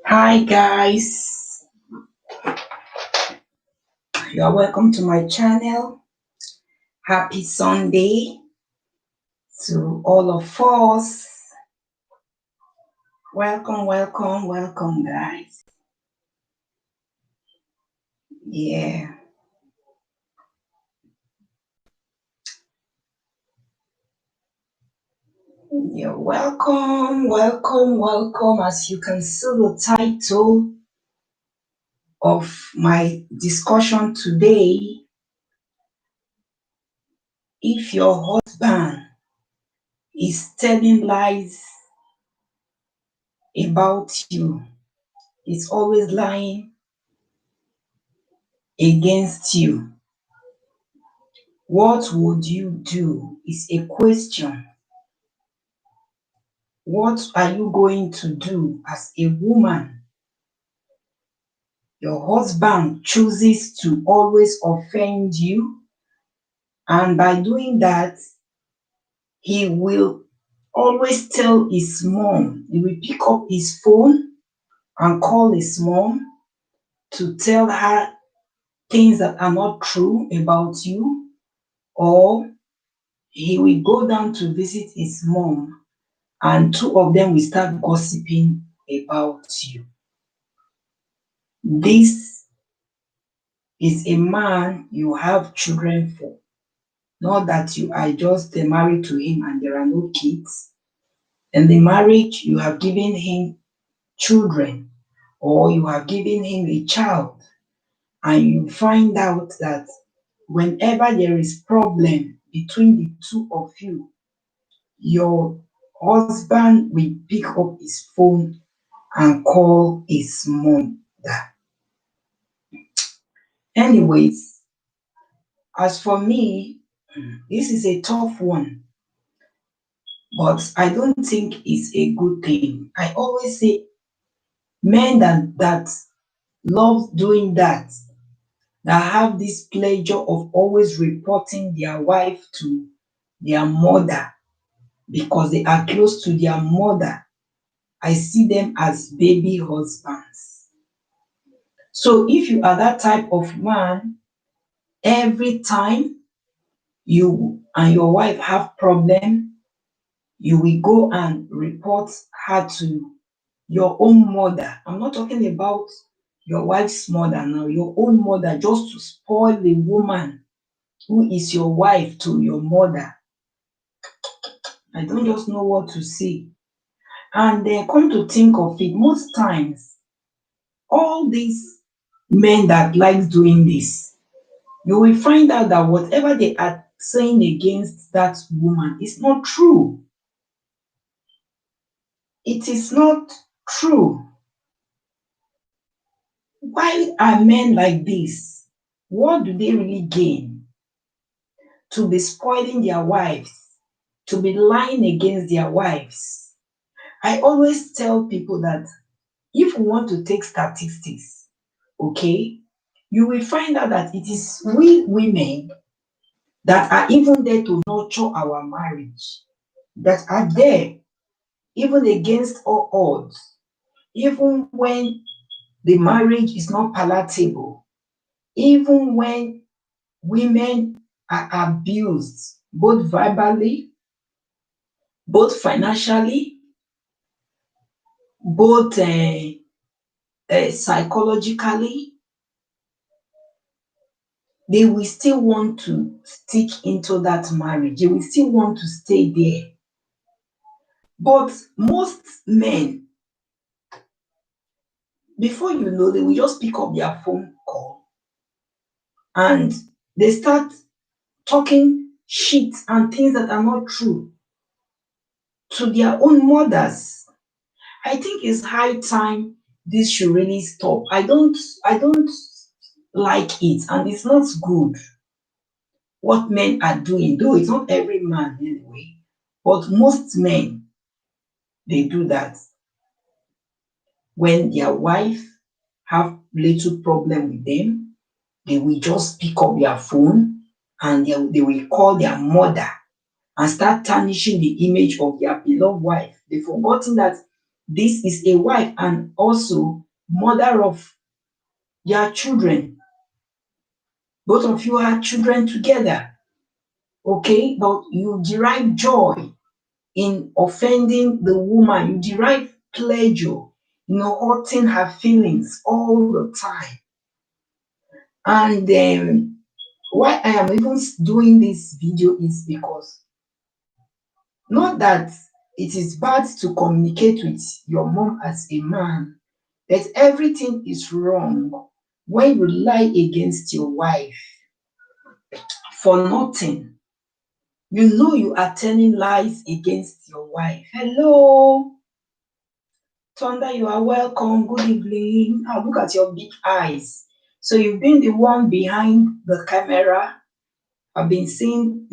Hi guys, you are welcome to my channel. Happy Sunday to all of us. Welcome, welcome, welcome, guys. Yeah, you're welcome, welcome, welcome. As you can see, the title of my discussion today: if your husband is telling lies about you, is always lying against you, what would you do? Is a question. What are you going to do as a woman? Your husband chooses to always offend you, and by doing that, he will always tell his mom. He will pick up his phone and call his mom to tell her things that are not true about you, or he will go down to visit his mom, and two of them will start gossiping about you. This is a man you have children for, not that you are just married to him and there are no kids. In the marriage, you have given him children, or you have given him a child, and you find out that whenever there is problem between the two of you, your husband will pick up his phone and call his mom. Anyways, as for me, this is a tough one, but I don't think it's a good thing. I always say men that love doing that have this pleasure of always reporting their wife to their mother because they are close to their mother. I see them as baby husbands. So if you are that type of man, every time you and your wife have problem, you will go and report her to your own mother. I'm not talking about your wife's mother now, your own mother, just to spoil the woman who is your wife to your mother. I don't just know what to say. And come to think of it, most times, all these men that like doing this, you will find out that whatever they are saying against that woman is not true. It is not true. Why are men like this? What do they really gain? To be spoiling their wives, to be lying against their wives. I always tell people that if we want to take statistics, okay, you will find out that it is we women that are even there to nurture our marriage, that are there even against all odds, even when the marriage is not palatable, even when women are abused, both verbally, both financially, both psychologically, they will still want to stick into that marriage. They will still want to stay there. But most men, before you know, they will just pick up their phone call and they start talking shit and things that are not true to their own mothers. I think it's high time this should really stop. I don't like it, and it's not good what men are doing, though it's not every man anyway, but most men, they do that. When their wife have little problem with them, they will just pick up their phone and they will call their mother and start tarnishing the image of their beloved wife. They've forgotten that this is a wife and also mother of their children. Both of you had children together, okay? But you derive joy in offending the woman. You derive pleasure, hurting her feelings all the time. And why I am even doing this video is because not that it is bad to communicate with your mom as a man, that everything is wrong when you lie against your wife for nothing. You know you are telling lies against your wife. Hello, Thunder, you are welcome. Good evening. Oh, look at your big eyes. So you've been the one behind the camera. I've been seeing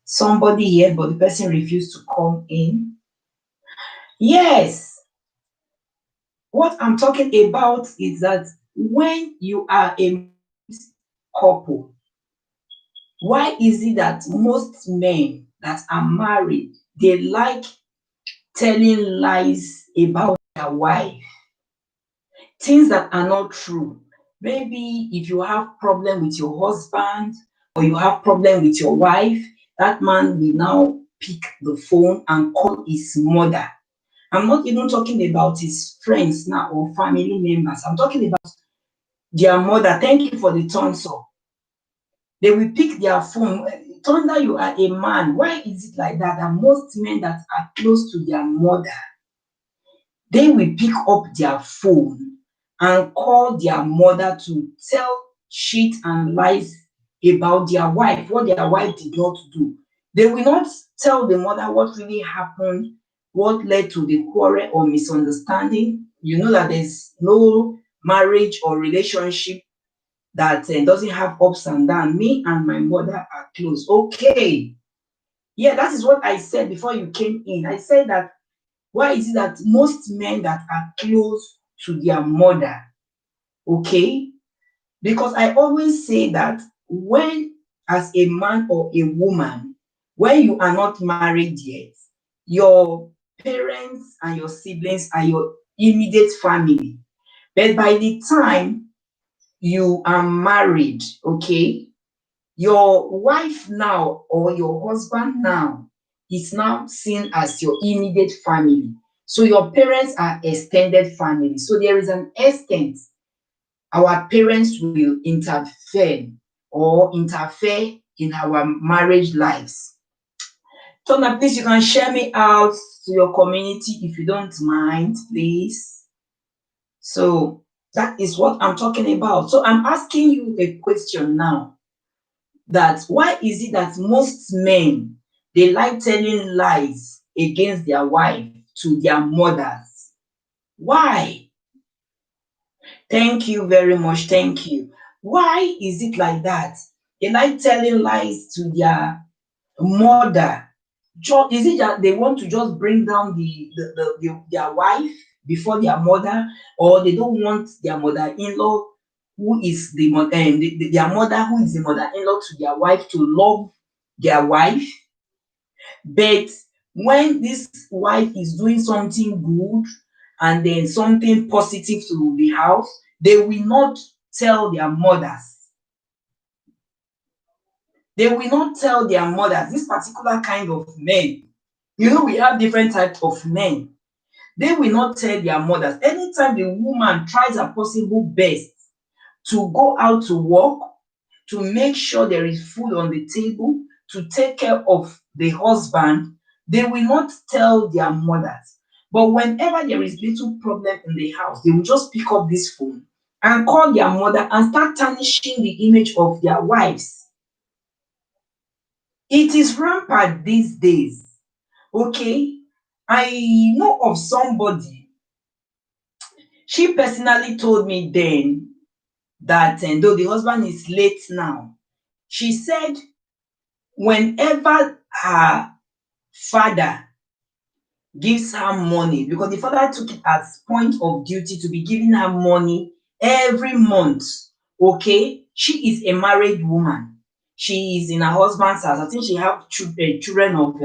somebody here, but the person refused to come in. Yes, what I'm talking about is that when you are a couple, why is it that most men that are married, they like telling lies about their wife? Things that are not true. Maybe if you have problem with your husband or you have problem with your wife, that man will now pick the phone and call his mother. I'm not even talking about his friends now or family members. I'm talking about their mother. Thank you for the thumbs up. They will pick their phone. Thunder, you are a man. Why is it like that? That most men that are close to their mother, they will pick up their phone and call their mother to tell shit and lies about their wife, what their wife did not do. They will not tell the mother what really happened, what led to the quarrel or misunderstanding. You know that there's no marriage or relationship that doesn't have ups and downs. Me and my mother are close. Okay. Yeah, that is what I said before you came in. I said that why is it that most men that are close to their mother, okay? Because I always say that when, as a man or a woman, when you are not married yet, your parents and your siblings are your immediate family. But by the time you are married, okay, your wife now or your husband now is now seen as your immediate family. So your parents are extended family. So there is an extent our parents will interfere in our marriage lives. Tona, please, you can share me out to your community if you don't mind, please. So that is what I'm talking about. So I'm asking you a question now. That why is it that most men, they like telling lies against their wife to their mothers? Why? Thank you very much. Thank you. Why is it like that? They like telling lies to their mother. Is it that they want to just bring down their wife before their mother, or they don't want their mother-in-law, who is their mother, who is the mother-in-law to their wife, to love their wife? But when this wife is doing something good and then something positive to the house, they will not tell their mothers. They will not tell their mothers. This particular kind of men, we have different types of men. They will not tell their mothers. Anytime the woman tries her possible best to go out to work, to make sure there is food on the table, to take care of the husband, they will not tell their mothers. But whenever there is little problem in the house, they will just pick up this phone and call their mother and start tarnishing the image of their wives. It is rampant these days. Okay, I know of somebody. She personally told me then that though the husband is late now, she said whenever her father gives her money, because the father took it as point of duty to be giving her money every month, okay, she is a married woman. she is in her husband's house. I think she have children of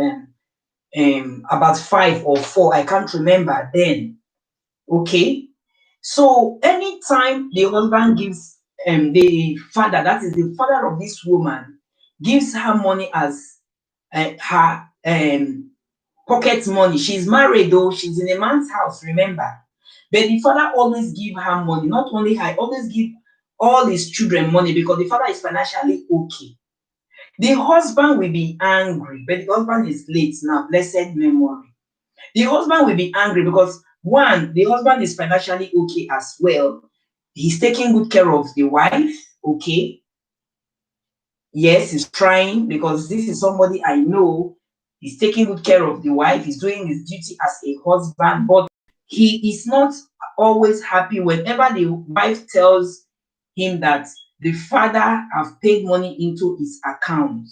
about 5 or 4. I can't remember then. Okay. So anytime the husband gives the father, that is the father of this woman, gives her money as her pocket money. She's married though, she's in a man's house, remember. But the father always give her money, not only her, always give all his children money because the father is financially okay. The husband will be angry, but the husband is late now, blessed memory. The husband will be angry because one, the husband is financially okay as well. He's taking good care of the wife, okay. Yes, he's trying because this is somebody I know. He's taking good care of the wife. He's doing his duty as a husband, but he is not always happy whenever the wife tells him that the father have paid money into his account.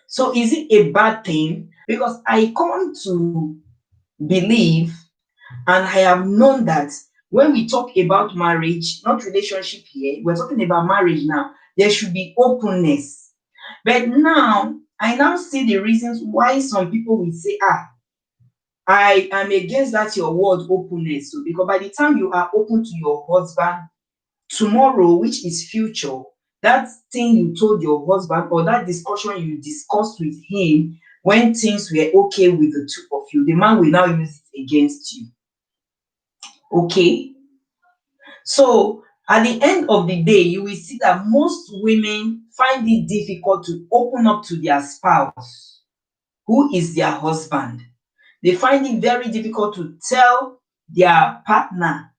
So is it a bad thing? Because I come to believe and I have known that when we talk about marriage, not relationship here, we're talking about marriage now, there should be openness. But now, I now see the reasons why some people will say, I am against that your word openness. So, because by the time you are open to your husband, tomorrow, which is future, that thing you told your husband or that discussion you discussed with him when things were okay with the two of you, the man will now use it against you. Okay? So at the end of the day, you will see that most women find it difficult to open up to their spouse, who is their husband. They find it very difficult to tell their partner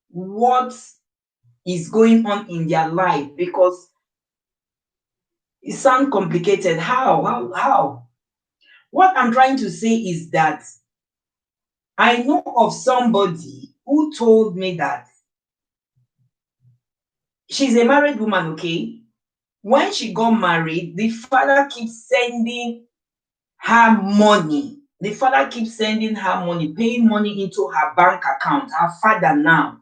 what is going on in their life because it sounds complicated. How? What I'm trying to say is that I know of somebody who told me that she's a married woman, okay? When she got married, the father keeps sending her money. The father keeps sending her money, paying money into her bank account, her father now.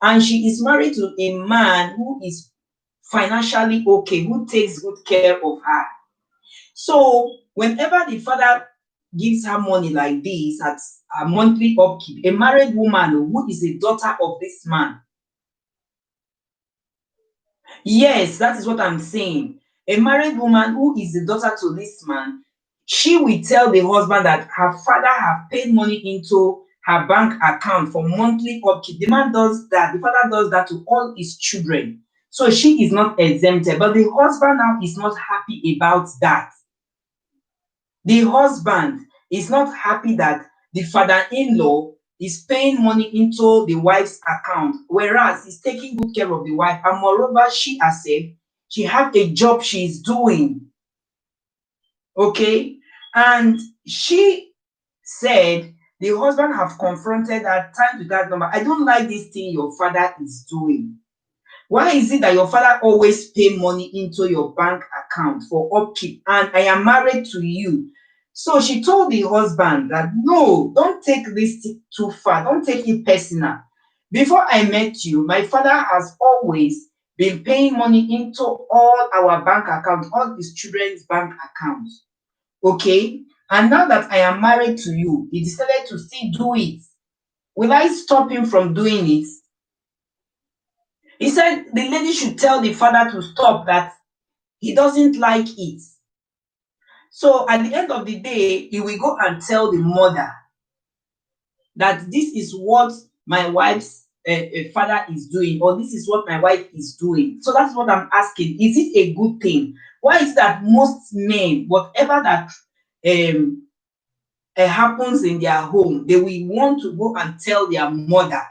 And she is married to a man who is financially okay, who takes good care of her. So whenever the father gives her money like this at a monthly upkeep, a married woman who is a daughter of this man. Yes, that is what I'm saying. A married woman who is the daughter to this man, she will tell the husband that her father have paid money into her bank account for monthly upkeep. The man does that, the father does that to all his children. So she is not exempted, but the husband now is not happy about that. The husband is not happy that the father-in-law is paying money into the wife's account, whereas he's taking good care of the wife. And moreover, she herself, she have a job she's doing. Okay? And she said the husband have confronted her time to that number. I don't like this thing your father is doing. Why is it that your father always pay money into your bank account for upkeep and I am married to you? So she told the husband that no, don't take this too far, don't take it personal. Before I met you, my father has always been paying money into all our bank accounts, all his children's bank accounts. Okay? And now that I am married to you, he decided to still do it. Will I stop him from doing it? He said the lady should tell the father to stop, that he doesn't like it. So at the end of the day, he will go and tell the mother that this is what my wife's father is doing, or this is what my wife is doing. So that's what I'm asking. Is it a good thing? Why is it that most men, whatever that happens in their home, they will want to go and tell their mother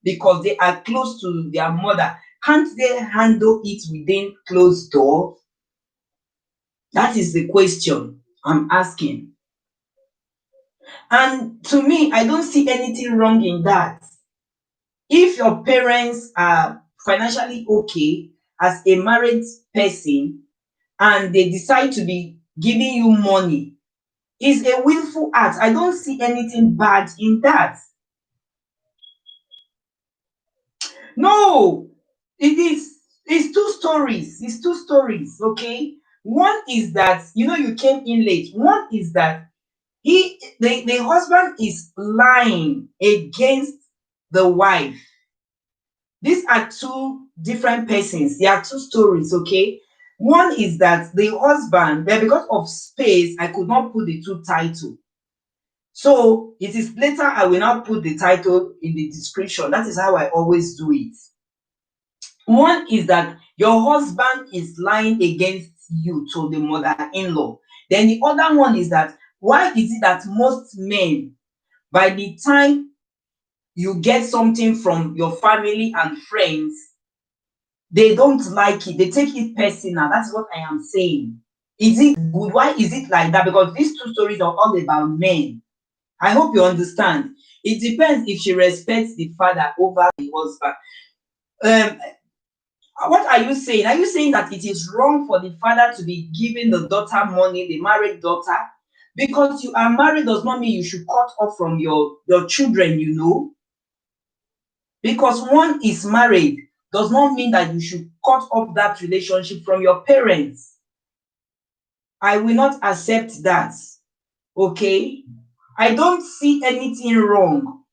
because they are close to their mother? Can't they handle it within closed door? That is the question I'm asking. And to me, I don't see anything wrong in that. If your parents are financially okay as a married person and they decide to be giving you money, it's a willful act. I don't see anything bad in that. No, it is. It's two stories. It's two stories, okay? One is that you came in late. One is that the husband is lying against the wife. These are two different persons. There are two stories, okay? One is that the husband, but because of space, I could not put the two title. So it is later I will now put the title in the description. That is how I always do it. One is that your husband is lying against you to the mother-in-law. Then the other one is that why is it that most men, by the time you get something from your family and friends, they don't like it, they take it personal. That's what I am saying. Is it good? Why is it like that? Because these two stories are all about men. I hope you understand. It depends if she respects the father over the husband. Um, what are you saying? Are you saying that it is wrong for the father to be giving the daughter money, the married daughter? Because you are married does not mean you should cut off from your children, Because one is married does not mean that you should cut off that relationship from your parents. I will not accept that. Okay? I don't see anything wrong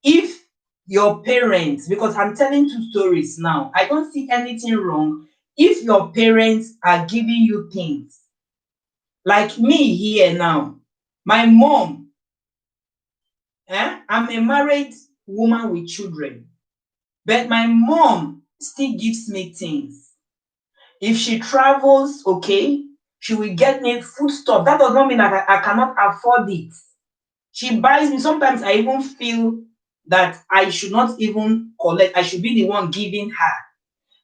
if your parents, because I'm telling two stories now, I don't see anything wrong if your parents are giving you things. Like me here now, my mom, I'm a married woman with children, but my mom still gives me things. If she travels, okay, she will get me food stuff. That does not mean that I cannot afford it. She buys me. Sometimes I even feel that I should not even collect. I should be the one giving her.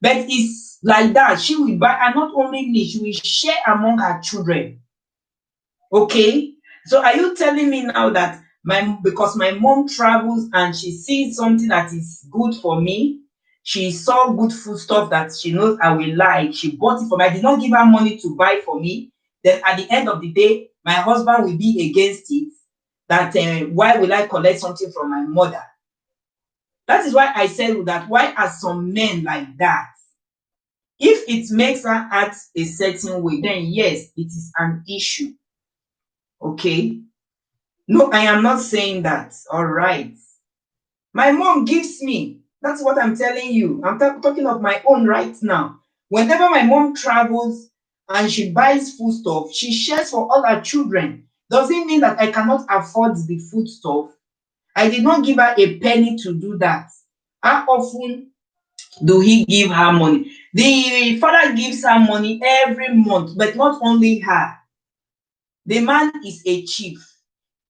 But it's like that. She will buy, and not only me, she will share among her children. Okay? So are you telling me now that because my mom travels and she sees something that is good for me, she saw good food stuff that she knows I will like, she bought it for me. I did not give her money to buy for me. Then at the end of the day, my husband will be against it. That why will I collect something from my mother? That is why I said that. Why are some men like that? If it makes her act a certain way, then yes, it is an issue. Okay? No, I am not saying that. All right. My mom gives me. That's what I'm telling you. I'm talking of my own right now. Whenever my mom travels and she buys food stuff, she shares for all her children. Does it mean that I cannot afford the food stuff? I did not give her a penny to do that. How often do he give her money? The father gives her money every month, but not only her. The man is a chief.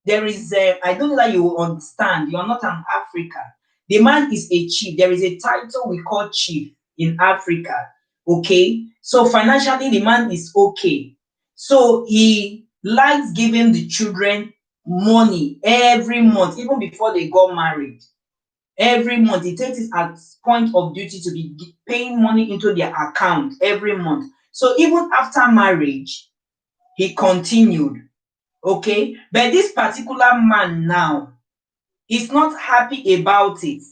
There is I don't know that you will understand. You are not an African. The man is a chief. There is a title we call chief in Africa. Okay, so financially the man is okay. So he likes giving the children money every month, even before they got married. Every month he takes it as point of duty to be paying money into their account every month. So even after marriage, he continued. Okay, but this particular man now is not happy about it.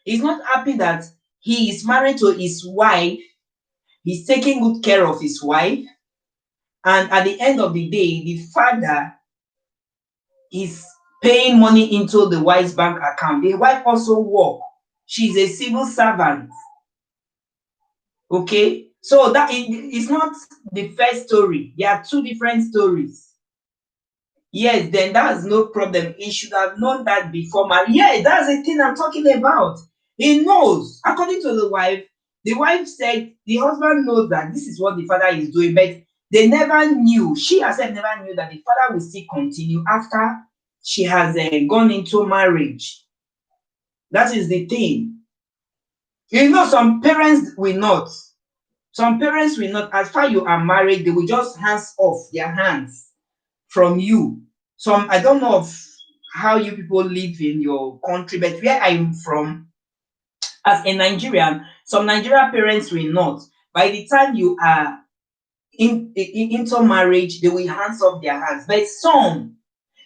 He's not happy that he is married to his wife, he's taking good care of his wife, and at the end of the day, the father is paying money into the wife's bank account. The wife also works. She's a civil servant. Okay, so that is not the first story. There are two different stories. Yes, then that's no problem. He should have known that before marriage. Yeah, that's the thing I'm talking about. He knows. According to the wife said the husband knows that this is what the father is doing, but they never knew. She herself never knew that the father will still continue after she has gone into marriage. That is the thing. Some parents will not. Some parents will not. As far you are married, they will just hands off their hands from you. I don't know of how you people live in your country, but where I'm from, as a Nigerian, some Nigerian parents will not. By the time you are into marriage, they will hands off their hands. But some,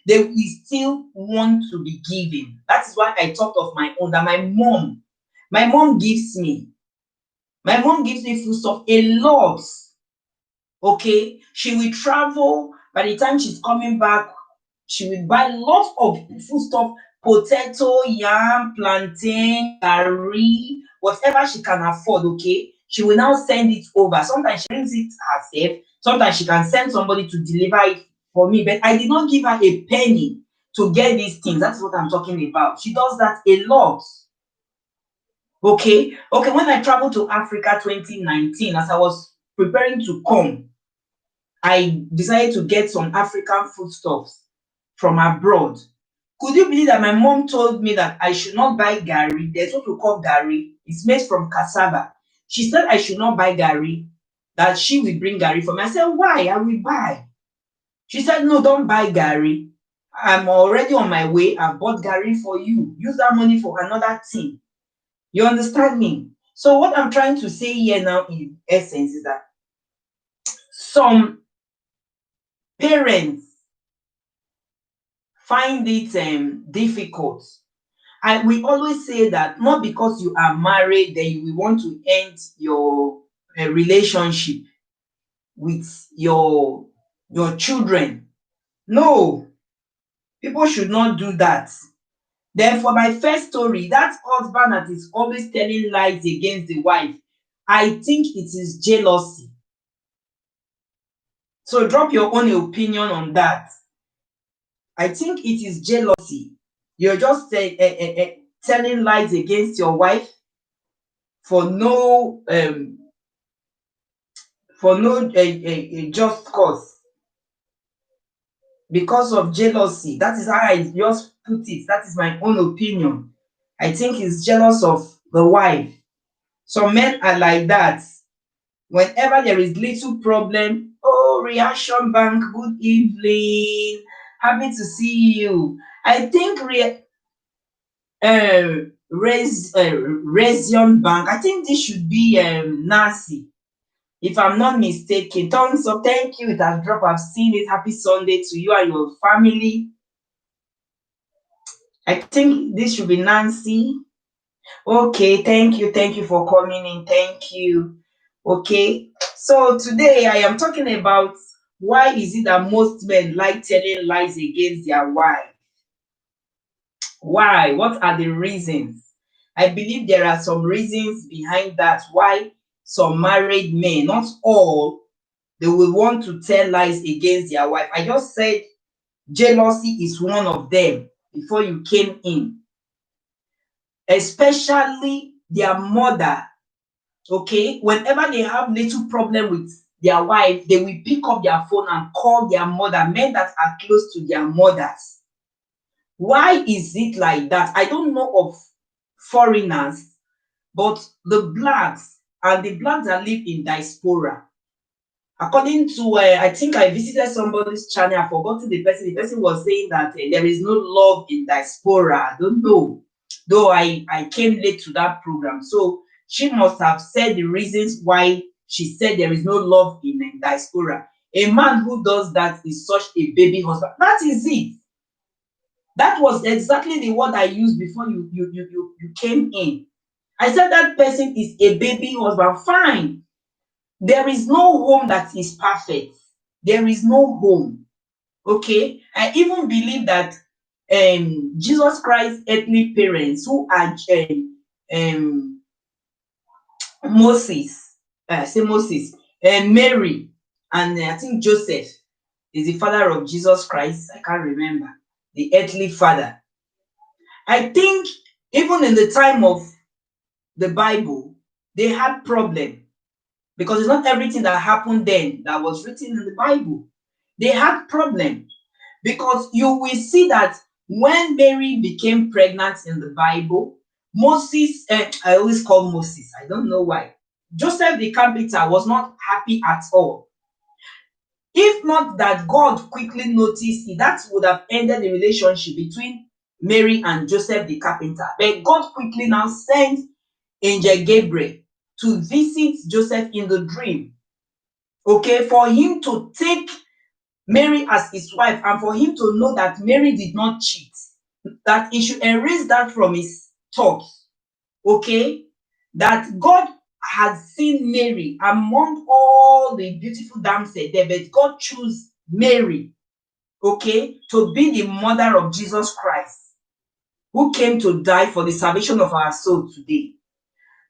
they will still want to be given. That is why I talked of my own, that my mom gives me. My mom gives me food stuff a lot. Okay, she will travel. By the time she's coming back, she will buy lots of food stuff, potato, yam, plantain, curry, whatever she can afford. Okay, she will now send it over. Sometimes she brings it herself. Sometimes she can send somebody to deliver it for me. But I did not give her a penny to get these things. That's what I'm talking about. She does that a lot. Okay. When I traveled to Africa 2019, as I was preparing to come, I decided to get some African foodstuffs from abroad. Could you believe that my mom told me that I should not buy gari? There's what we call gari. It's made from cassava. She said I should not buy gari, that she will bring gari for me. I said, why? I will buy. She said, no, don't buy gari. I'm already on my way. I bought gari for you. Use that money for another thing. You understand me? So what I'm trying to say here now in essence is that some parents find it difficult. And we always say that not because you are married, then you will want to end your relationship with your children. No, people should not do that. Then for my first story, that husband that is always telling lies against the wife, I think it is jealousy. So drop your own opinion on that. I think it is jealousy. You're just telling lies against your wife for no just cause, because of jealousy. That is how I just put it. That is my own opinion. I think he's jealous of the wife. Some men are like that. Whenever there is little problem, oh, Reaction Bank, good evening, happy to see you. I think Reaction Bank, I think this should be Nancy, if I'm not mistaken. Thumbs up, thank you. It has dropped. I've seen it. Happy Sunday to you and your family. I think this should be Nancy. Okay, thank you. Thank you for coming in. Thank you. Okay, so today I am talking about why is it that most men like telling lies against their wife? Why? What are the reasons? I believe there are some reasons behind that why some married men, not all, they will want to tell lies against their wife. I just said jealousy is one of them before you came in, especially their mother. Okay, whenever they have little problem with their wife, they will pick up their phone and call their mother. Men that are close to their mothers. Why is it like that? I don't know of foreigners, but the blacks and the blacks that live in diaspora, according to I think I visited somebody's channel, I forgot the person. The person was saying that there is no love in diaspora. I don't know, though I came late to that program, so she must have said the reasons why she said there is no love in diaspora. A man who does that is such a baby husband. That is it. That was exactly the word I used before you came in. I said that person is a baby husband. Fine. There is no home that is perfect. There is no home. Okay. I even believe that Jesus Christ's earthly parents, who are um, Moses, say Moses, Mary, and I think Joseph is the father of Jesus Christ. I can't remember the earthly father. I think even in the time of the Bible, they had problem, because it's not everything that happened then that was written in the Bible. They had problem, because you will see that when Mary became pregnant in the Bible, Moses, I always call Moses, I don't know why, Joseph the carpenter was not happy at all. If not that God quickly noticed it, that would have ended the relationship between Mary and Joseph the carpenter. But God quickly now sent Angel Gabriel to visit Joseph in the dream. Okay, for him to take Mary as his wife, and for him to know that Mary did not cheat, that he should erase that from his thoughts. Okay, that God had seen Mary among all the beautiful damsels there, but God chose Mary, okay, to be the mother of Jesus Christ, who came to die for the salvation of our soul today.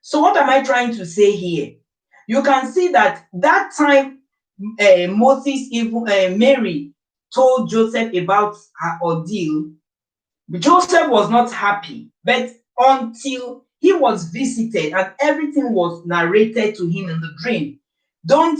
So what am I trying to say here? You can see that time Moses, even Mary told Joseph about her ordeal, Joseph was not happy, but until he was visited and everything was narrated to him in the dream. Don't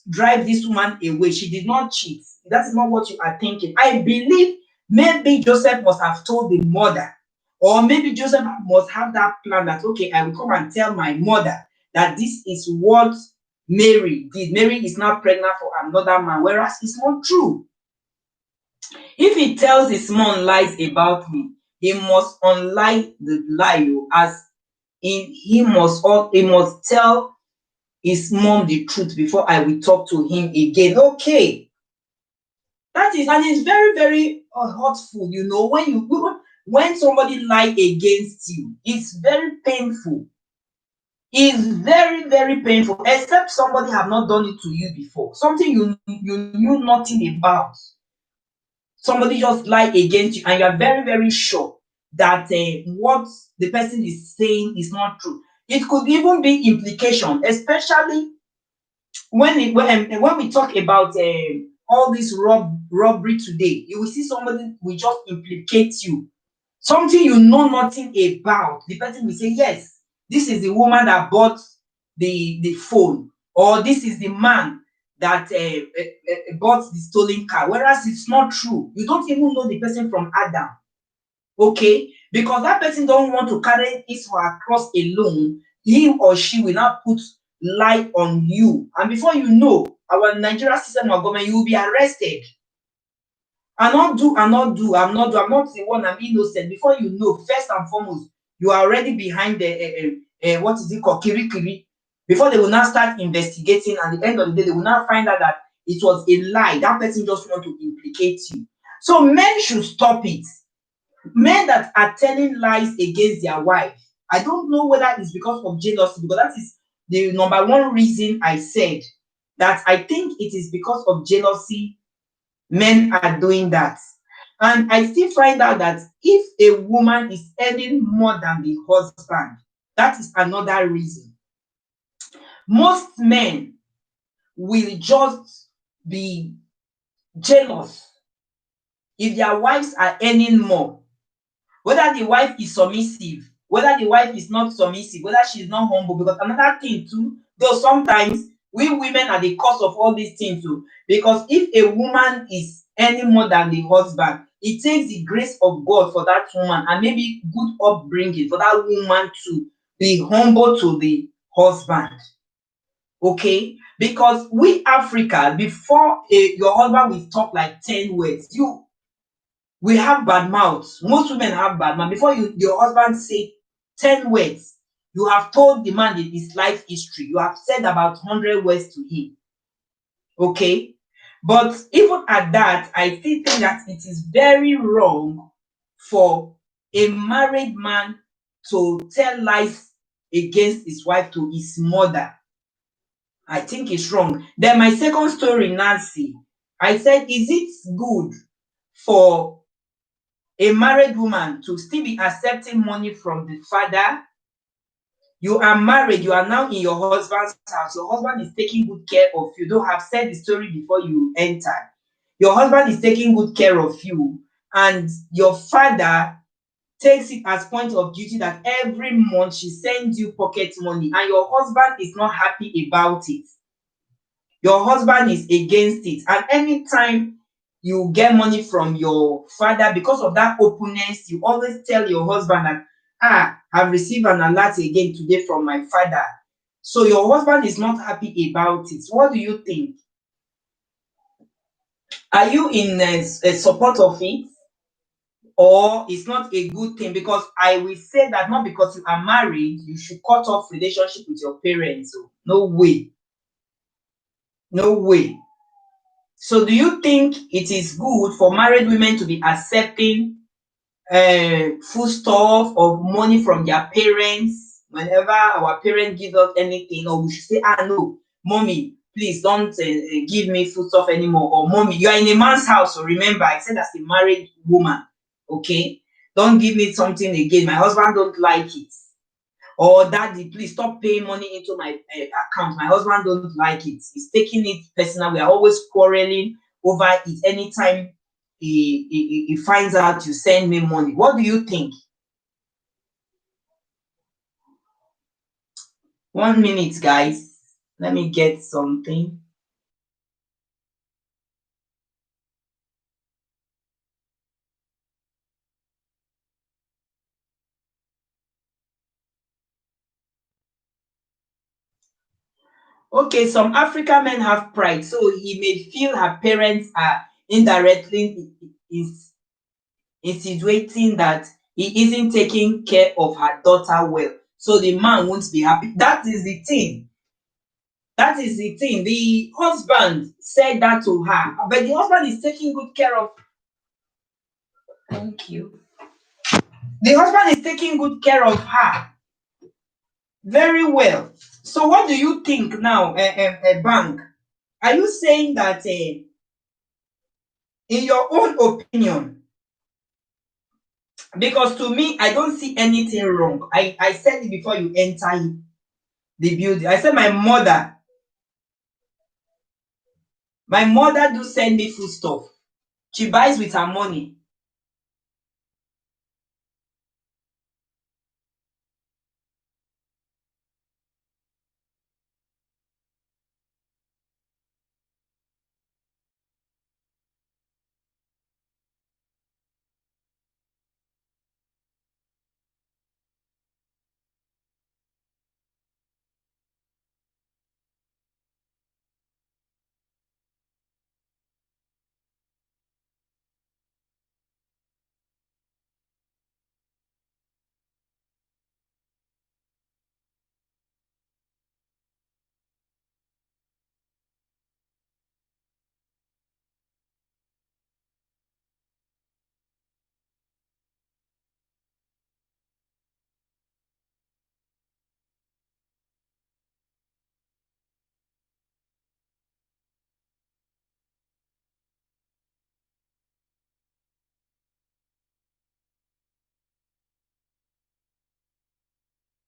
drive this woman away. She did not cheat. That is not what you are thinking. I believe maybe Joseph must have told the mother, or maybe Joseph must have that plan that, okay, I will come and tell my mother that this is what Mary did. Mary is not pregnant for another man, whereas it's not true. If he tells his mom lies about me, he must unlie the lie, as in he must tell his mom the truth before I will talk to him again. Okay. That is, and it's very, very hurtful, when somebody lie against you, it's very painful. It's very, very painful, except somebody have not done it to you before. Something you knew nothing about. Somebody just lie against you and you are very, very sure that what the person is saying is not true. It could even be implication, especially when we talk about all this robbery today. You will see somebody will just implicate you, something you know nothing about. The person will say, yes, this is the woman that bought the phone, or this is the man that bought the stolen car, whereas it's not true. You don't even know the person from Adam, okay? Because that person don't want to carry his or her cross alone. He or she will not put lie on you, and before you know, our Nigerian system of government, you will be arrested. I'm not the one, I'm innocent. Before you know, first and foremost, you are already behind the what is it called, kiri. Before they will now start investigating, and at the end of the day, they will now find out that it was a lie. That person just want to implicate you. So men should stop it. Men that are telling lies against their wife, I don't know whether it's because of jealousy, because that is the number one reason I said that I think it is because of jealousy men are doing that. And I still find out that if a woman is earning more than the husband, that is another reason. Most men will just be jealous if their wives are earning more, whether the wife is submissive, whether the wife is not submissive, whether she is not humble. Because another thing too, though sometimes we women are the cause of all these things too, because if a woman is earning more than the husband, it takes the grace of God for that woman, and maybe good upbringing for that woman to be humble to the husband. Okay, because we Africa, before your husband will talk like 10 words, we have bad mouths. Most women have bad mouth. Before your husband say 10 words, you have told the man his life history. You have said about 100 words to him. Okay, but even at that, I still think that it is very wrong for a married man to tell lies against his wife to his mother. I think it's wrong. Then my second story, Nancy, I said, is it good for a married woman to still be accepting money from the father? You are married, you are now in your husband's house. Your husband is taking good care of you. Though I've said the story before you entered. Your husband is taking good care of you, and your father takes it as point of duty that every month she sends you pocket money, and your husband is not happy about it. Your husband is against it. And anytime you get money from your father, because of that openness, you always tell your husband that, I've received an alert again today from my father. So your husband is not happy about it. What do you think? Are you in a support of it? Or it's not a good thing? Because I will say that not because you are married, you should cut off relationship with your parents. So no way. No way. So do you think it is good for married women to be accepting foodstuff or money from their parents whenever our parents give us anything, or we should say, ah, no, mommy, please don't give me food stuff anymore. Or mommy, you are in a man's house, so remember, I said as a married woman, okay? Don't give me something again. My husband don't like it. Or daddy, please stop paying money into my account. My husband don't like it. He's taking it personal. We are always quarreling over it. Anytime he finds out you send me money, what do you think? 1 minute, guys. Let me get something. Okay, some African men have pride, so he may feel her parents are indirectly insinuating that he isn't taking care of her daughter well. So the man won't be happy. That is the thing. That is the thing. The husband said that to her, but the husband is taking good care of. Thank you. The husband is taking good care of her very well. So, what do you think now, Bank? Are you saying that, in your own opinion, because to me, I don't see anything wrong. I said it before you enter the building. I said my mother do send me food stuff. She buys with her money.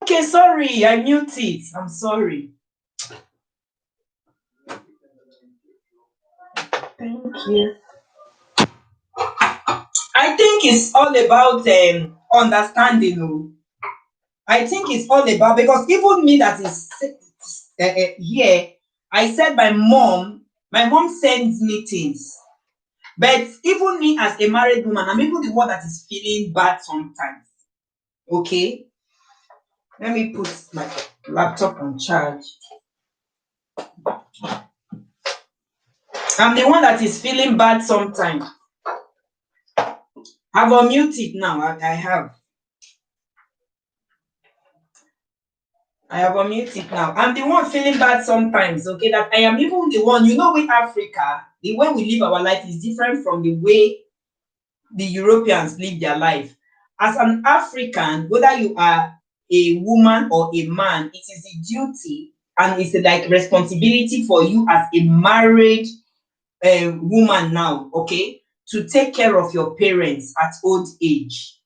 Okay, sorry, I mute it. I'm sorry. Thank you. I think it's all about understanding. Oh. I think it's all about, because even me that is here, I said my mom sends me things. But even me as a married woman, I'm even the one that is feeling bad sometimes. Okay? Let me put my laptop on charge. I'm the one that is feeling bad sometimes. I've unmuted now. I have. I have unmuted now. I'm the one feeling bad sometimes, okay? That I am even the one, with Africa, the way we live our life is different from the way the Europeans live their life. As an African, whether you are a woman or a man, it is a duty and it's like responsibility for you as a married woman now, okay, to take care of your parents at old age.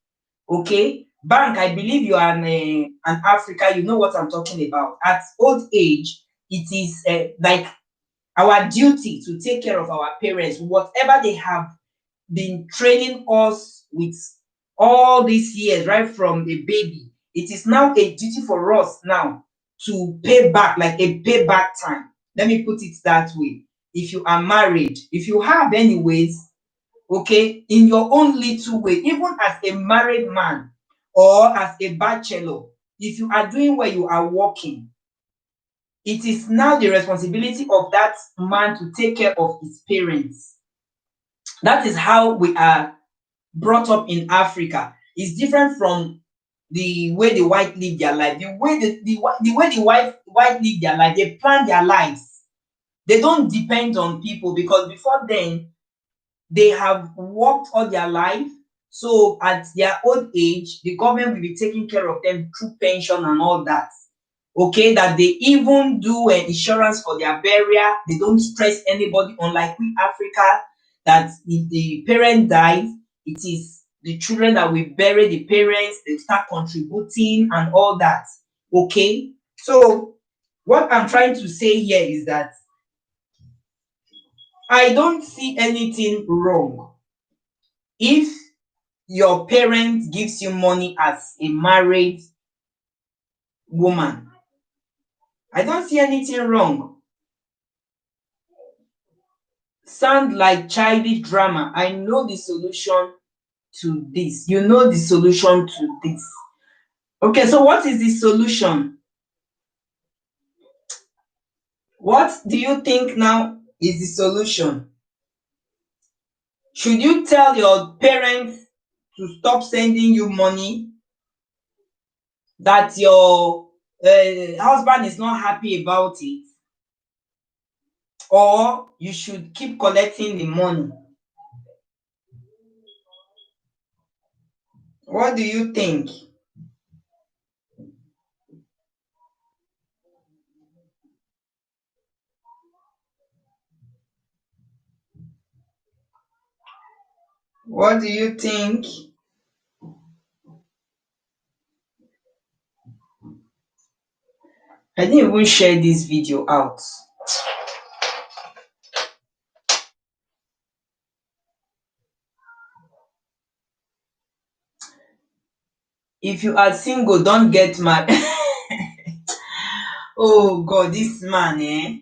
Okay, Bank, I believe you are an African. You know what I'm talking about. At old age, it is like our duty to take care of our parents, whatever they have been training us with all these years, right from a baby. It is now a duty for us now to pay back, like a payback time. Let me put it that way. If you are married, if you have anyways, okay, in your own little way, even as a married man or as a bachelor, if you are doing where you are working, it is now the responsibility of that man to take care of his parents. That is how we are brought up in Africa. It's different from the way the white live their life. The way the white live their life, they plan their lives. They don't depend on people, because before then they have worked all their life. So at their old age, the government will be taking care of them through pension and all that. Okay, that they even do insurance for their burial. They don't stress anybody, unlike we Africa, that if the parent dies, it is the children that will bury the parents, they start contributing and all that. Okay, so what I'm trying to say here is that I don't see anything wrong if your parent gives you money as a married woman. I don't see anything wrong. Sound like childish drama. I know the solution to this. You know the solution to this. Okay, so what is the solution? What do you think now is the solution? Should you tell your parents to stop sending you money, that your husband is not happy about it, or you should keep collecting the money? What do you think? What do you think? I didn't even share this video out. If you are single, don't get married. Oh God, this man, eh?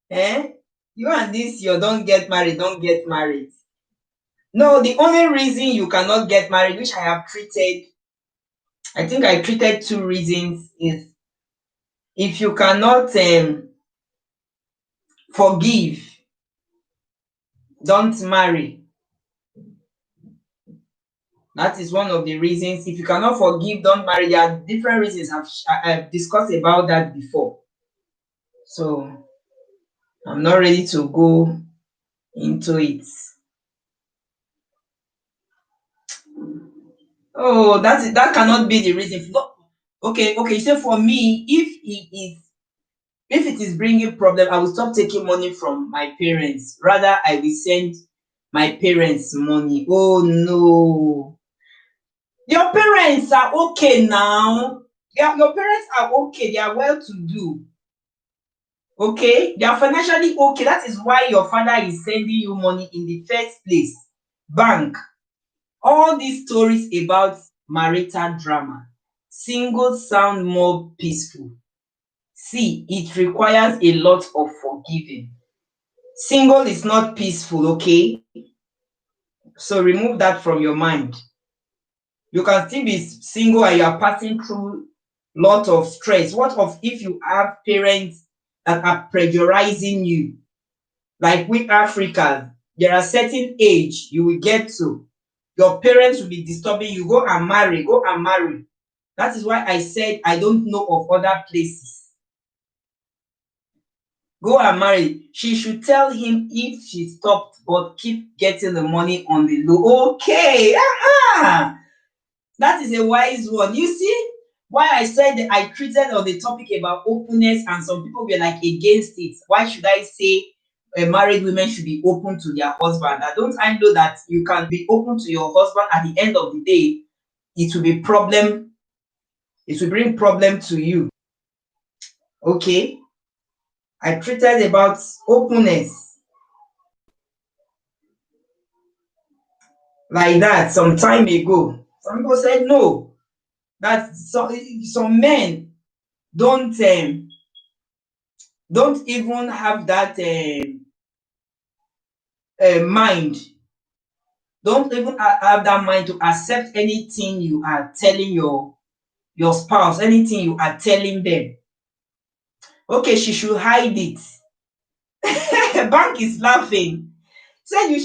Eh? You and this, you don't get married, don't get married. No, the only reason you cannot get married, which I have treated, I think I treated two reasons, is if you cannot forgive, don't marry. That is one of the reasons. If you cannot forgive, don't marry. There are different reasons. I've discussed about that before. So I'm not ready to go into it. Oh, that cannot be the reason. No. Okay, okay. So for me, if it is bringing problem, I will stop taking money from my parents. Rather, I will send my parents money. Oh no. Your parents are okay now. Yeah, your parents are okay. They are well to do. Okay, they are financially okay. That is why your father is sending you money in the first place. Bank. All these stories about marital drama. Singles sound more peaceful. See, it requires a lot of forgiving. Single is not peaceful, okay? So remove that from your mind. You can still be single and you are passing through lot of stress. What of if you have parents that are pressurizing you? Like we Africans, there are certain age you will get to. Your parents will be disturbing you. Go and marry, go and marry. That is why I said I don't know of other places. Go and marry. She should tell him if she stopped, but keep getting the money on the low. Okay. That is a wise one. You see why I said that I treated on the topic about openness, and some people were like against it. Why should I say married women should be open to their husband? Don't I know that you can be open to your husband, at the end of the day, it will be problem. It will bring problem to you. Okay. I treated about openness like that some time ago. Some people said no. That some men don't don't even have that mind. Don't even have that mind to accept anything you are telling your spouse, anything you are telling them. Okay, she should hide it. Bank is laughing. Said that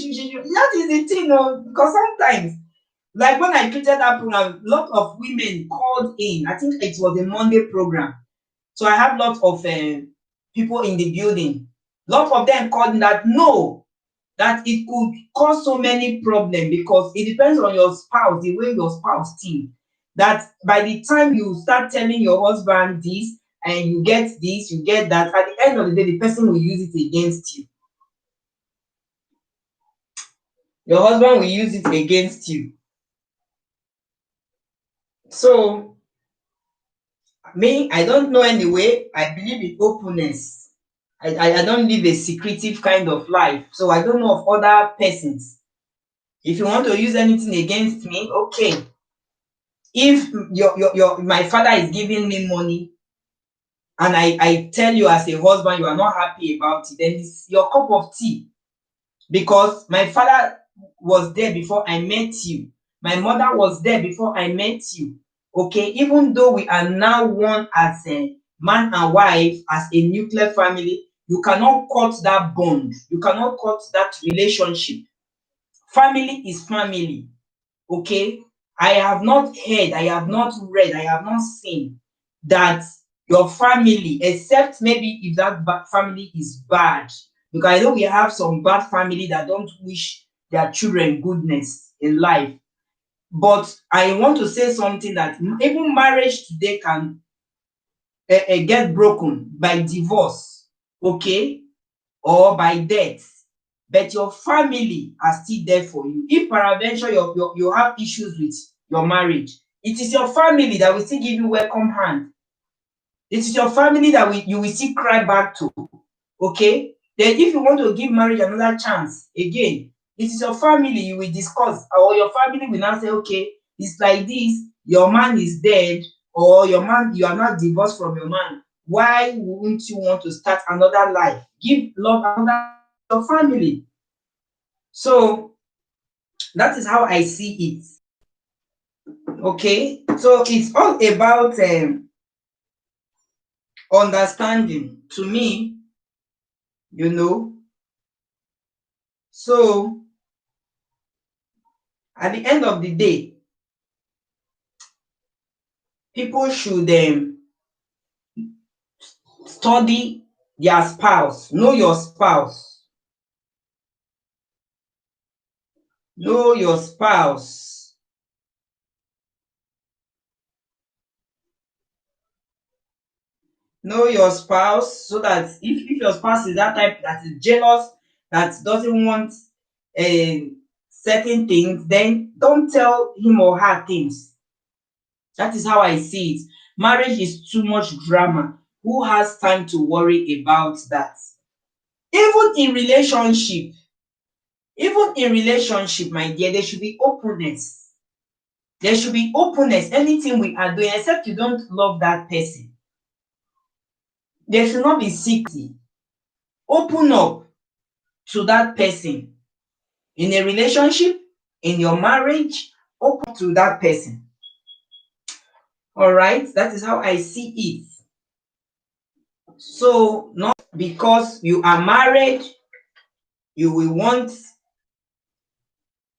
is the thing, because sometimes, like when I created that program, a lot of women called in. I think it was a Monday program. So I have lots of people in the building. Lot of them called in that no, that it could cause so many problems, because it depends on your spouse, the way your spouse thinks. That by the time you start telling your husband this, and you get this, you get that, at the end of the day, the person will use it against you. Your husband will use it against you. So, me, I don't know anyway. I believe in openness. I don't live a secretive kind of life. So I don't know of other persons. If you want to use anything against me, okay. If your my father is giving me money, and I tell you as a husband you are not happy about it, then it's your cup of tea. Because my father was there before I met you. My mother was there before I met you. Okay, even though we are now one as a man and wife, as a nuclear family, you cannot cut that bond. You cannot cut that relationship. Family is family. Okay, I have not heard, I have not read, I have not seen that your family, except maybe if that family is bad, because I know we have some bad family that don't wish their children goodness in life. But I want to say something, that even marriage today can get broken by divorce, okay, or by death, but your family are still there for you. If peradventure you have issues with your marriage, it is your family that will still give you welcome hand. It is your family that you will still cry back to. Okay, then if you want to give marriage another chance again, it is your family you will discuss, or your family will now say, okay, it's like this, your man is dead, or your man, you are not divorced from your man, why wouldn't you want to start another life, give love another your family? So that is how I see it. Okay, so it's all about understanding to me, you know. So at the end of the day, people should study their spouse, know your spouse, know your spouse. Know your spouse, so that if your spouse is that type that is jealous, that doesn't want certain things, then don't tell him or her things. That is how I see it. Marriage is too much drama. Who has time to worry about that? Even in relationship, my dear, there should be openness. There should be openness. Anything we are doing, except you don't love that person, there should not be secrecy. Open up to that person. In a relationship, in your marriage, open to that person. All right, that is how I see it. So, not because you are married, you will want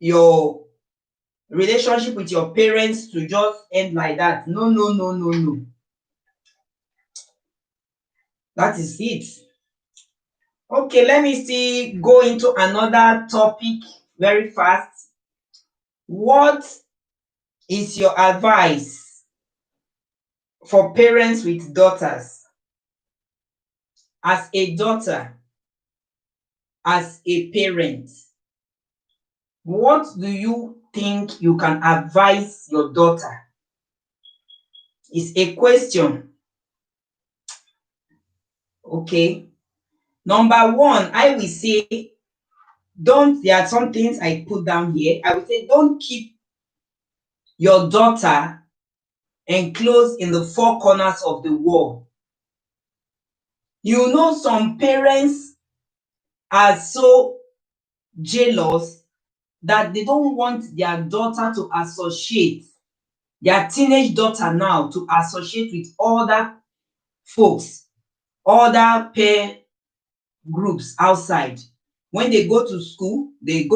your relationship with your parents to just end like that. No, no, no, no, no. That is it. Okay, let me see, go into another topic very fast. What is your advice for parents with daughters? As a daughter, as a parent, what do you think you can advise your daughter? It's a question. Okay. Number one, I will say, there are some things I put down here. I would say, don't keep your daughter enclosed in the four corners of the wall. You know, some parents are so jealous that they don't want their daughter to associate, their teenage daughter now, to associate with other folks, other peer groups outside. When they go to school, they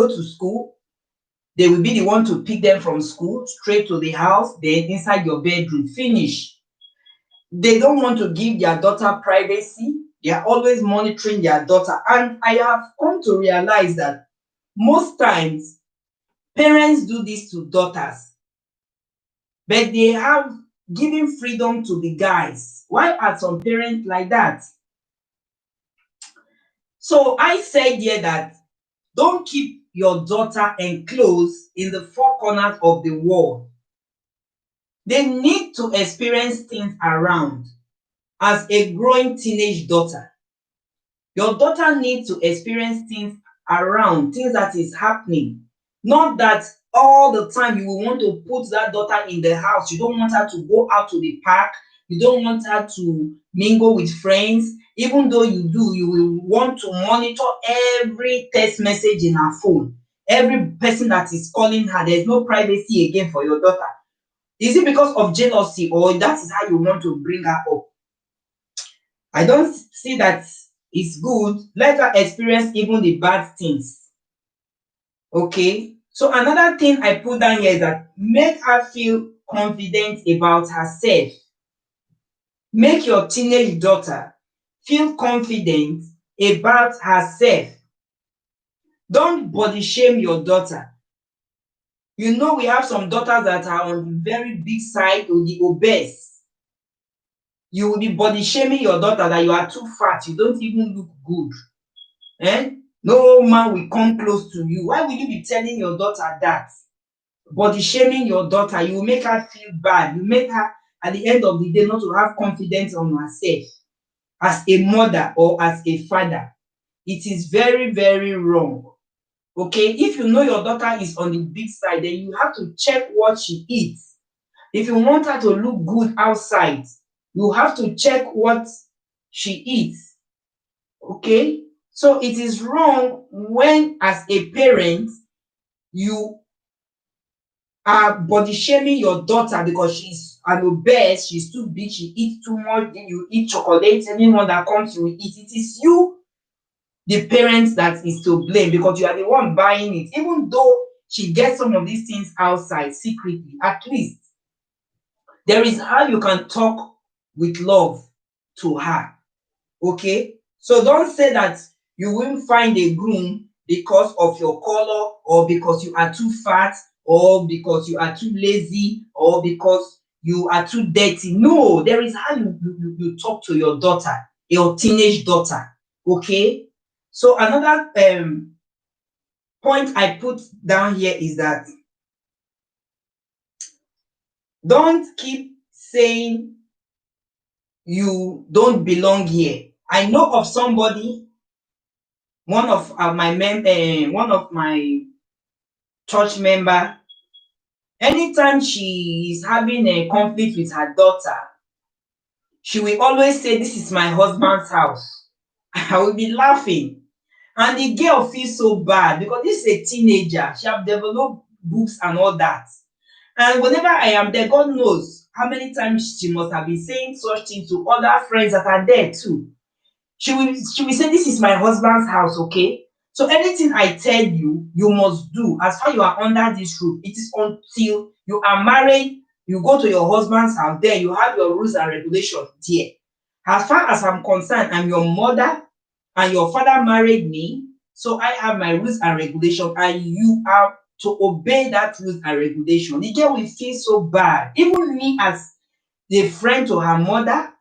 will be the one to pick them from school straight to the house, then inside your bedroom, finish. They don't want to give their daughter privacy. They are always monitoring their daughter. And I have come to realize that Most times, parents do this to daughters, but they have given freedom to the guys. Why are some parents like that? So I said here that don't keep your daughter enclosed in the four corners of the wall. They need to experience things around. As a growing teenage daughter, your daughter needs to experience things around, things that is happening. Not that all the time you will want to put that daughter in the house. You don't want her to go out to the park. You don't want her to mingle with friends. Even though you do, you will want to monitor every text message in her phone. Every person that is calling her, there's no privacy again for your daughter. Is it because of jealousy, or that is how you want to bring her up? I don't see that it's good. Let her experience even the bad things. Okay. So another thing I put down here is that make her feel confident about herself. Make your teenage daughter feel confident about herself. Don't body shame your daughter. You know, we have some daughters that are on the very big side, or the obese. You will be body shaming your daughter that you are too fat, you don't even look good. No man will come close to you. Why will you be telling your daughter that? Body shaming your daughter, you will make her feel bad. You make her, at the end of the day, not to have confidence on herself. As a mother or as a father, it is very, very wrong. Okay, if you know your daughter is on the big side, then you have to check what she eats. If you want her to look good outside, you have to check what she eats. Okay, so it is wrong when, as a parent, you are body shaming your daughter because she's an obese, she's too big, she eats too much, then you eat chocolate, anyone that comes you will eat. It is you, the parents, that is to blame, because you are the one buying it. Even though she gets some of these things outside secretly, at least there is how you can talk with love to her. Okay, so don't say that you won't find a groom because of your color, or because you are too fat, or because you are too lazy, or because you are too dirty. No, there is how you talk to your daughter, your teenage daughter. Okay, so another point I put down here is that don't keep saying you don't belong here. I know of somebody, one of my church member. Anytime she is having a conflict with her daughter, she will always say, "This is my husband's house." I will be laughing, and the girl feels so bad because this is a teenager. She have developed books and all that, and whenever I am there, God knows how many times she must have been saying such things to other friends that are there too. She will say, "This is my husband's house, okay? So anything I tell you, you must do. As far you are under this roof, it is until you are married, you go to your husband's house, there you have your rules and regulations there. As far as I'm concerned, I'm your mother, and your father married me, so I have my rules and regulations, and you are to obey that rules and regulation." The girl will feel so bad. Even me, as a friend to her mother,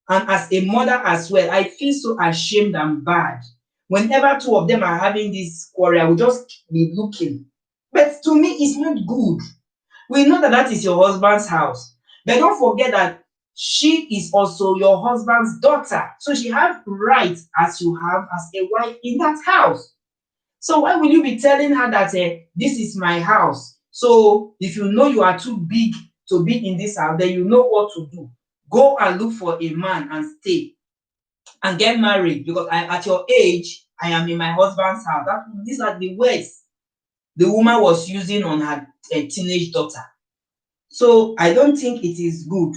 and as a mother as well, I feel so ashamed and bad. Whenever two of them are having this quarrel, I will just be looking. But to me, it's not good. We know that that is your husband's house. But don't forget that she is also your husband's daughter. So she has rights as you have as a wife in that house. So why will you be telling her that this is my house? So if you know you are too big to be in this house, then you know what to do. Go and look for a man and stay and get married, because at your age, I am in my husband's house. These are the words the woman was using on her teenage daughter. So I don't think it is good.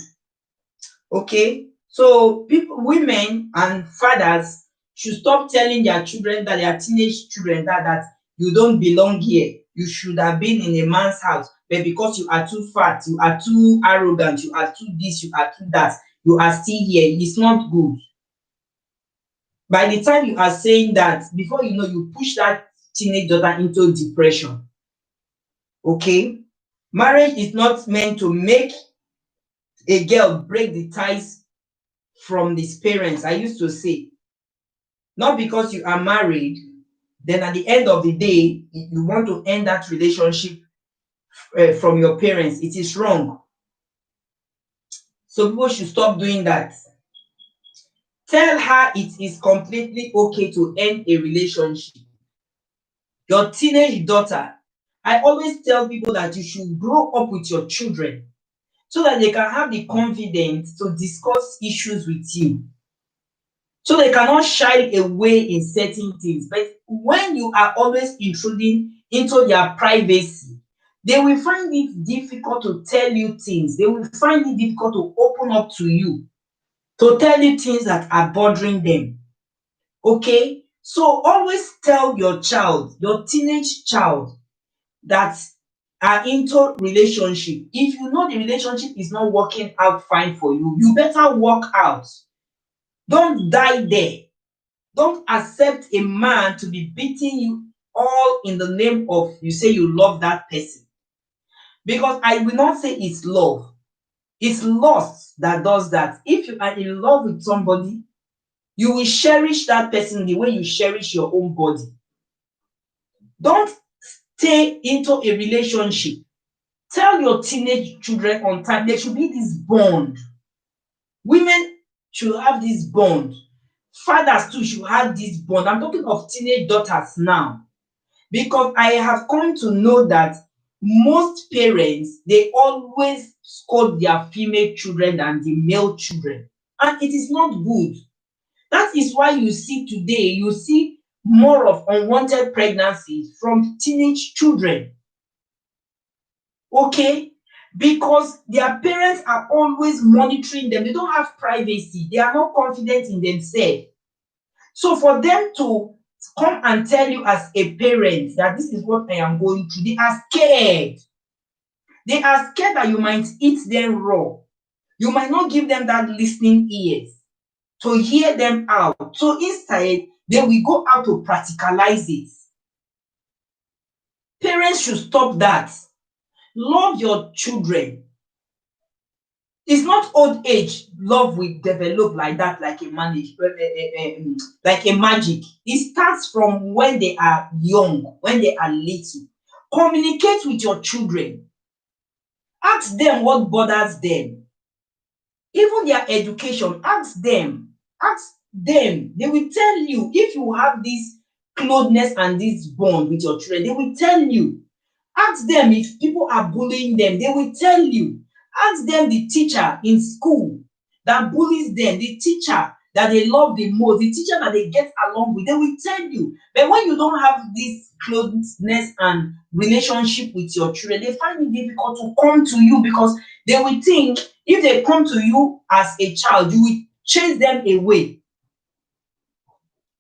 Okay, so women and fathers should stop telling their children, that their teenage children, that you don't belong here. You should have been in a man's house, but because you are too fat, you are too arrogant, you are too this, you are too that, you are still here. It's not good. By the time you are saying that, before you know, you push that teenage daughter into depression. Okay? Marriage is not meant to make a girl break the ties from his parents. I used to say, not because you are married, then at the end of the day, if you want to end that relationship from your parents, it is wrong. So people should stop doing that. Tell her it is completely okay to end a relationship. Your teenage daughter, I always tell people that you should grow up with your children so that they can have the confidence to discuss issues with you. So they cannot shy away in certain things. But when you are always intruding into their privacy, they will find it difficult to tell you things. They will find it difficult to open up to you, to tell you things that are bothering them. Okay? So always tell your child, your teenage child, that are into relationship. If you know the relationship is not working out fine for you, you better walk out. Don't die there. Don't accept a man to be beating you all in the name of you say you love that person. Because I will not say it's love. It's lust that does that. If you are in love with somebody, you will cherish that person the way you cherish your own body. Don't stay into a relationship. Tell your teenage children on time there should be this bond. Women should have this bond. Fathers too should have this bond. I'm talking of teenage daughters now. Because I have come to know that most parents, they always scold their female children than the male children. And it is not good. That is why you see today, you see more of unwanted pregnancies from teenage children. Okay? Because their parents are always monitoring them. They don't have privacy. They are not confident in themselves. So for them to come and tell you as a parent that this is what I am going through, they are scared. They are scared that you might eat them raw. You might not give them that listening ears to hear them out. So instead, they will go out to practicalize it. Parents should stop that. Love your children. It's not old age love will develop like that, like like a magic. It starts from when they are young, when they are little. Communicate with your children. Ask them what bothers them. Even their education, ask them. Ask them. They will tell you if you have this closeness and this bond with your children. They will tell you. Ask them if people are bullying them. They will tell you. Ask them the teacher in school that bullies them, the teacher that they love the most, the teacher that they get along with. They will tell you. But when you don't have this closeness and relationship with your children, they find it difficult to come to you because they will think if they come to you as a child, you will chase them away.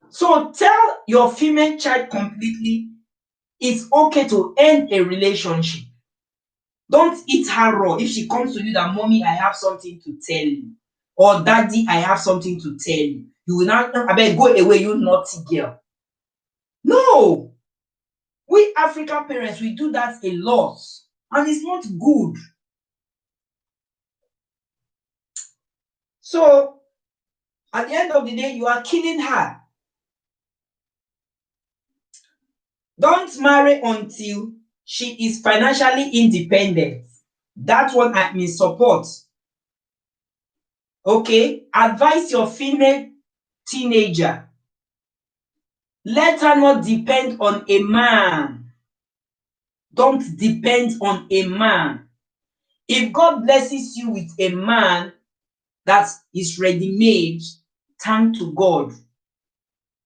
So tell your female child completely it's okay to end a relationship. Don't eat her raw if she comes to you that mommy, I have something to tell you, or daddy, I have something to tell you. You will not, I beg, go away, you naughty girl. No, we African parents, we do that a lot, and it's not good. So at the end of the day, you are killing her. Don't marry until she is financially independent. That one I'm in support. Okay, advise your female teenager. Let her not depend on a man. Don't depend on a man. If God blesses you with a man that is ready-made, thank to God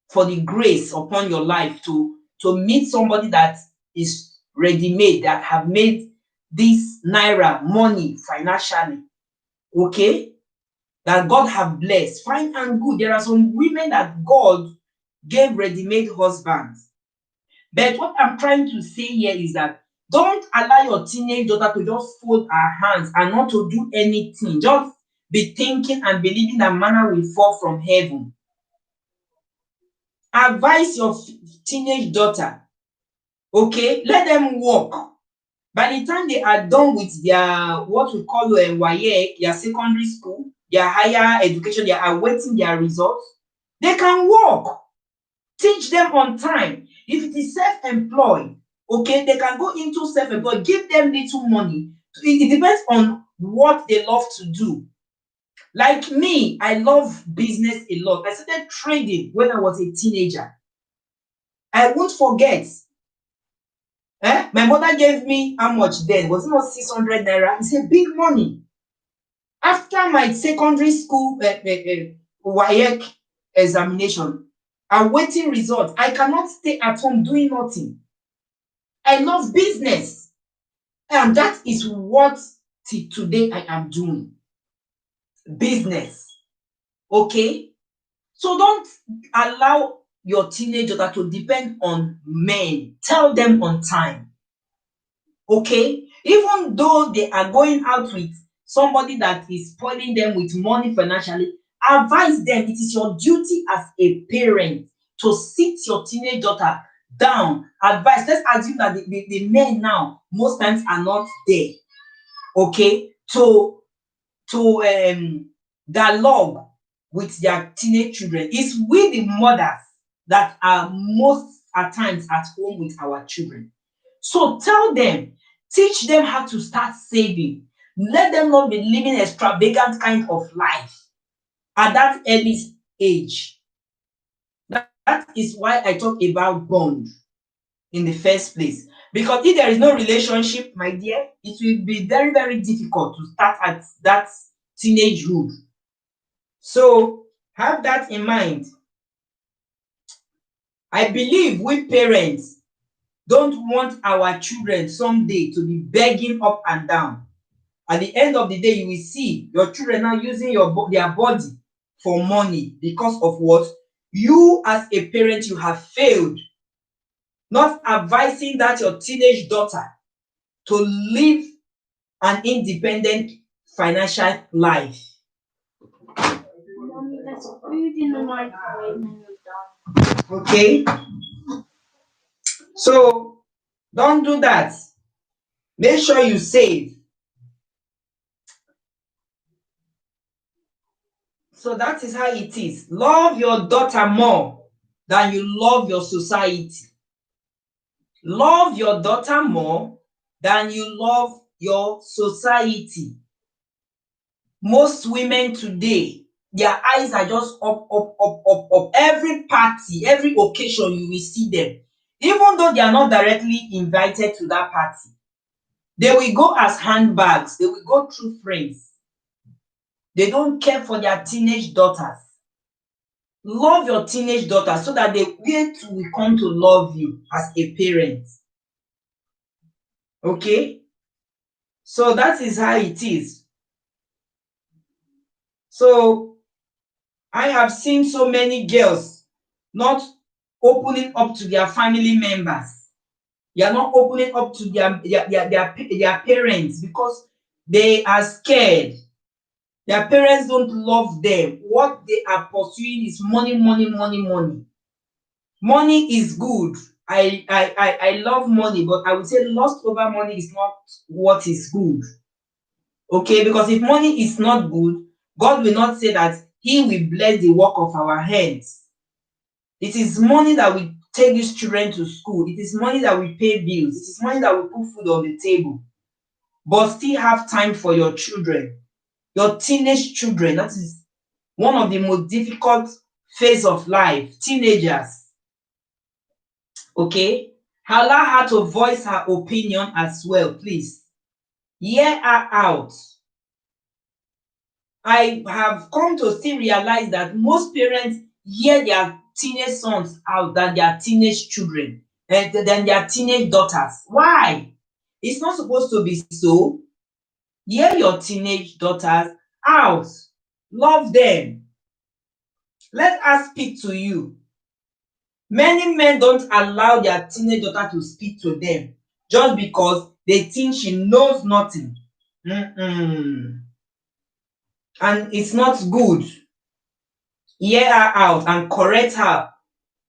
for the grace upon your life to meet somebody that is ready-made, that have made this naira money financially. Okay? That God have blessed. Fine and good. There are some women that God gave ready-made husbands. But what I'm trying to say here is that don't allow your teenage daughter to just fold her hands and not to do anything. Just be thinking and believing that manna will fall from heaven. Advise your teenage daughter Okay, let them work. By the time they are done with their what we call WAEC, their secondary school, their higher education, they are awaiting their results, they can work. Teach them on time. If it is self-employed, okay, they can go into self-employed, give them little money. It depends on what they love to do. Like me, I love business a lot. I started trading when I was a teenager. I won't forget. My mother gave me how much then? Was it not 600 naira? It's a big money. After my secondary school WAEC examination, awaiting results, I cannot stay at home doing nothing. I love business. And that is what till today I am doing. Business. Okay? So don't allow your teenage daughter to depend on men. Tell them on time. Okay? Even though they are going out with somebody that is spoiling them with money financially, advise them. It is your duty as a parent to sit your teenage daughter down. Advise. Let's assume that the men now most times are not there. Okay? To dialogue with their teenage children. It's we the mothers that are most at times at home with our children. So tell them, teach them how to start saving. Let them not be living extravagant kind of life at that early age. That is why I talk about bond in the first place. Because if there is no relationship, my dear, it will be very, very difficult to start at that teenagehood. So have that in mind. I believe we parents don't want our children someday to be begging up and down. At the end of the day, you will see your children now using their body for money because of what? You as a parent, you have failed. Not advising that your teenage daughter to live an independent financial life. Mommy, there's food in the microwave when you're done. Okay? So don't do that. Make sure you save. So that is how it is. Love your daughter more than you love your society. Love your daughter more than you love your society. Most women today, their eyes are just up, up, up, up, up. Every party, every occasion, you will see them. Even though they are not directly invited to that party, they will go as handbags. They will go through friends. They don't care for their teenage daughters. Love your teenage daughter so that they will come to love you as a parent. Okay? So that is how it is. So I have seen so many girls not opening up to their family members. They are not opening up to their parents because they are scared. Their parents don't love them. What they are pursuing is money, money, money, money. Money is good. I love money, but I would say lust over money is not what is good. Okay, because if money is not good, God will not say that He will bless the work of our hands. It is money that will take these children to school. It is money that will pay bills. It is money that will put food on the table. But still have time for your children, your teenage children. That is one of the most difficult phase of life. Teenagers. Okay? Allow her to voice her opinion as well, please. Hear her out. I have come to still realize that most parents hear their teenage sons out than their teenage children, than their teenage daughters. Why? It's not supposed to be so. Hear your teenage daughters out. Love them. Let her speak to you. Many men don't allow their teenage daughter to speak to them just because they think she knows nothing. And it's not good. Hear her out and correct her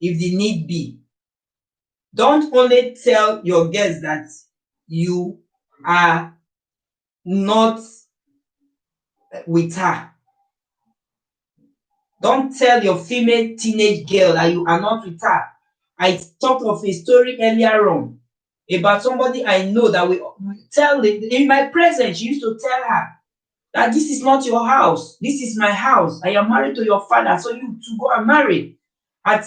if the need be. Don't only tell your girls that you are not with her. Don't tell your female teenage girl that you are not with her. I talked of a story earlier on about somebody I know that we tell in my presence. She used to tell her that this is not your house, this is my house. I am married to your father, so you to go and marry. At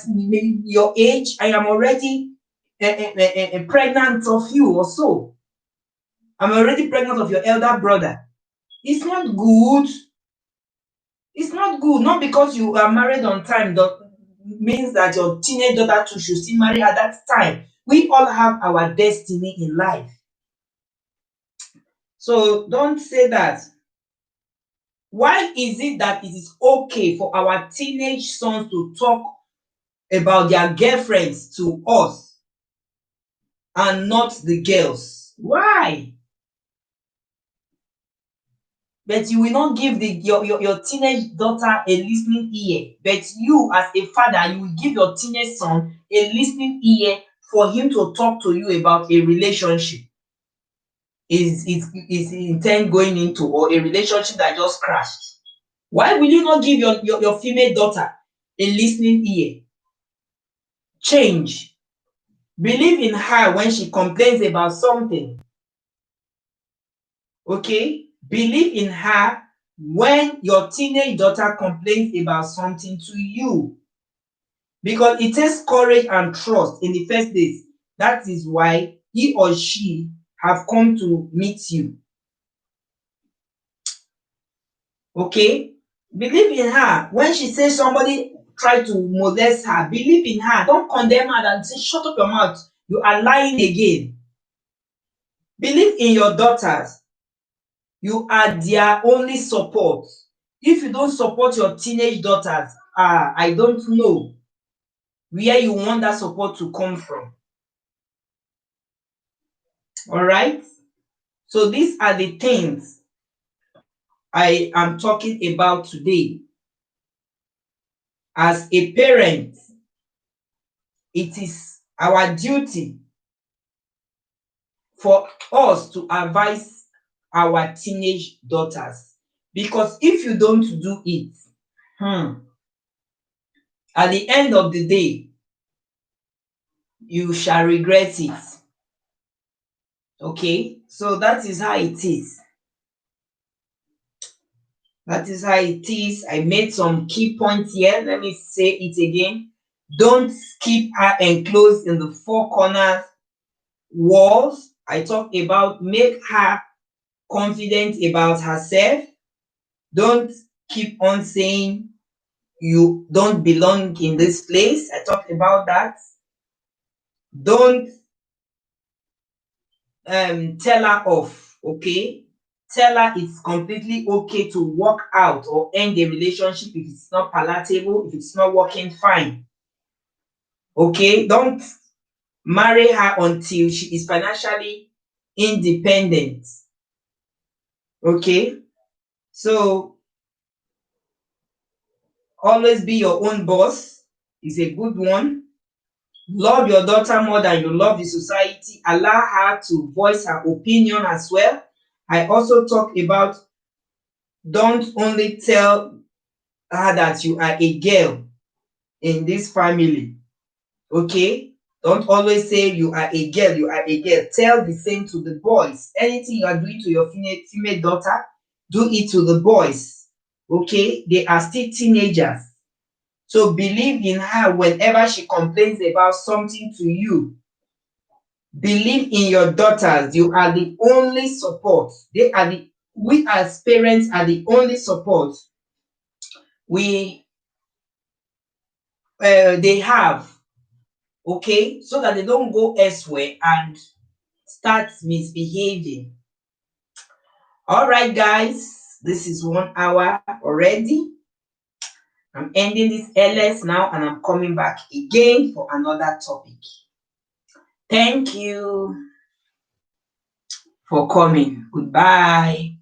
your age, I am already pregnant of you or so. I'm already pregnant of your elder brother. It's not good. It's not good. Not because you are married on time that means that your teenage daughter too should still marry at that time. We all have our destiny in life. So don't say that. Why is it that it is okay for our teenage sons to talk about their girlfriends to us and not the girls? Why? But you will not give your teenage daughter a listening ear. But you, as a father, you will give your teenage son a listening ear for him to talk to you about a relationship. Is intent going into, or a relationship that just crashed? Why will you not give your female daughter a listening ear? Change. Believe in her when she complains about something. Okay? Believe in her when your teenage daughter complains about something to you. Because it takes courage and trust in the first place. That is why he or she have come to meet you. Okay? Believe in her. When she says somebody tried to molest her, believe in her. Don't condemn her and say, shut up your mouth. You are lying again. Believe in your daughters. You are their only support. If you don't support your teenage daughters, I don't know where you want that support to come from. All right? So these are the things I am talking about today. As a parent, it is our duty for us to advise our teenage daughters. Because if you don't do it, at the end of the day, you shall regret it. Okay? So that is how it is. That is how it is. I made some key points here. Let me say it again. Don't keep her enclosed in the four corners walls. I talked about make her confident about herself. Don't keep on saying you don't belong in this place. I talked about that. Don't tell her off, okay? Tell her it's completely okay to walk out or end the relationship if it's not palatable, if it's not working fine. Okay? Don't marry her until she is financially independent. Okay? So always be your own boss is a good one. Love your daughter more than you love the society. Allow her to voice her opinion as well. I also talk about don't only tell her that you are a girl in this family. Okay? Don't always say you are a girl, you are a girl. Tell the same to the boys. Anything you are doing to your female daughter, do it to the boys. Okay? They are still teenagers. So believe in her whenever she complains about something to you. Believe in your daughters. You are the only support. We as parents are the only support they have. Okay, so that they don't go elsewhere and start misbehaving. All right, guys, this is 1 hour already. I'm ending this LS now and I'm coming back again for another topic. Thank you for coming. Goodbye.